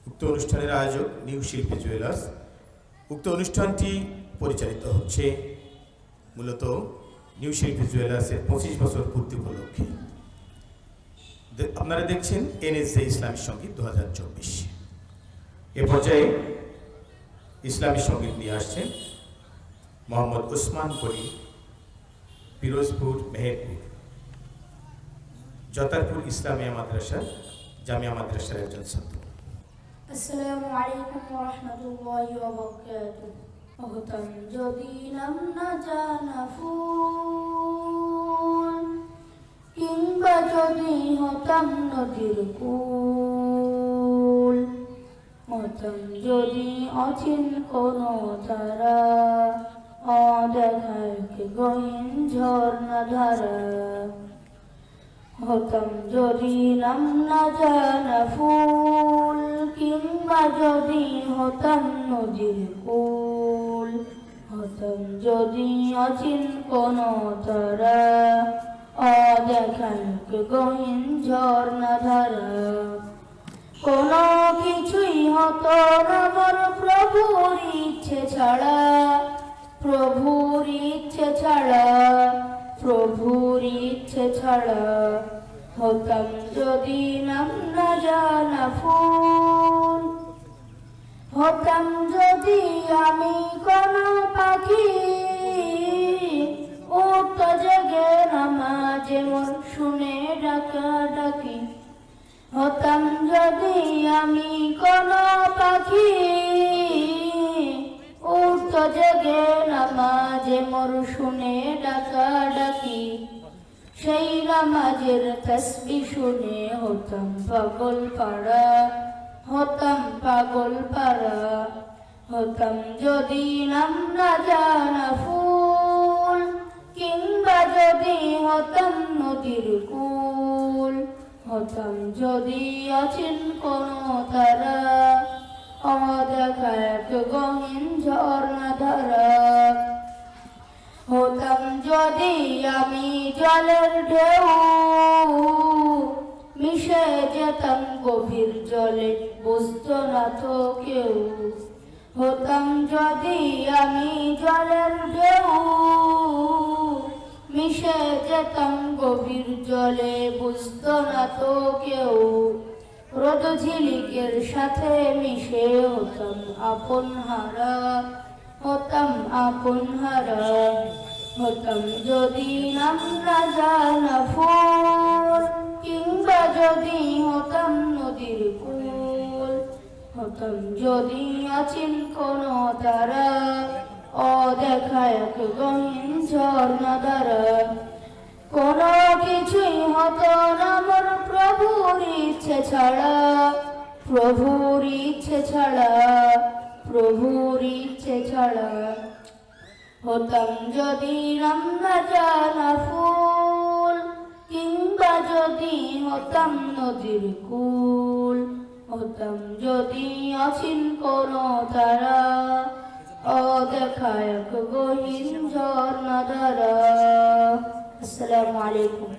উক্ত অনুষ্ঠানের আয়োজক নিউ শিল্পী জুয়েলার্স। উক্ত অনুষ্ঠানটি পরিচালিত হচ্ছে মূলত নিউ শিল্পী জুয়েলার্সের 25 বছর পূর্তি উপলক্ষে। আপনারা দেখছেন এনএসএ ইসলামী সঙ্গীত 2024। এ পর্যায়ে ইসলামী সঙ্গীত নিয়ে আসছেন মোহাম্মদ ওসমান গনি, পিরোজপুর মেহেরপুর জতারপুর ইসলামিয়া মাদ্রাসা জামিয়া মাদ্রাসার একজন ছাত্র। আসসালামু আলাইকুম ওয়া রাহমাতুল্লাহি ওয়া বারাকাতুহু। হতাম যদি নাম না জানা ফুল, কিংবা যদি হতাম নদীর কুল, হতাম যদি অচিন কোনো তারা, অদেখায় গহীন ঝর্ণা ধারা। হতাম যদি নাম না জানা ফুল, কিংবা যদি হতাম নদীর কুল, হতাম যদি অচিন কোনো তারা, অদেখায় গহীন ঝর্ণা ধারা। কোনো কিছুই হতো না মোর প্রভুর ইচ্ছে ছাড়া, প্রভুর ইচ্ছে ছাড়া, প্রভুর ইচ্ছে ছাড়া। হতাম যদি নাম না জানা ফুল, হতাম যদি আমি কোনো পাখি, উঠত জেগে নামাজে মোর শুনে ডাকা ডাকি। হতাম যদি আমি কোনো পাখি, উঠত জেগে নামাজে মোর শুনে ডাকা ডাকি। সেই নামাজের তাসবিহ শুনে হতাম পাগল পাড়া, হতাম পাগল পাড়া। হতাম যদি নাম না জানা ফুল, কিংবা যদি হতাম নদীর কুল, হতাম যদি অচিন কোনো তারা, অদেখা এক গহীন ঝর্ণা ধারা। হতাম যদি আমি জলের ঢেউ, মিশে যেতাম গভীর জলে, বুঝতো না তো কেউ। হতাম যদি আমি জলের ঢেউ, মিশে যেতাম গভীর জলে, বুঝতো না তো কেউ। রোদ ঝিলিকের সাথে মিশে হতাম আপন হারা, হতাম আপন হারা। হতাম যদি নাম না জানা ফুল, কিংবা যদি হতাম নদীর কুল, হতাম যদি অচিন কোনো তারা, অদেখা এক গহীন ঝর্ণা ধারা। কোনো কিছুই হতো না মোর প্রভুর ইচ্ছে ছাড়া, প্রভুর ইচ্ছে ছাড়া, প্রভুর ইচ্ছে ছাড়া। হতাম যদি নাম না জানা ফুল, কিংবা যদি হতাম নদীর কুল, হতাম যদি অচিন কোনো তারা, অদেখা এক গহীন ঝর্ণা ধারা। আসসালামু আলাইকুম।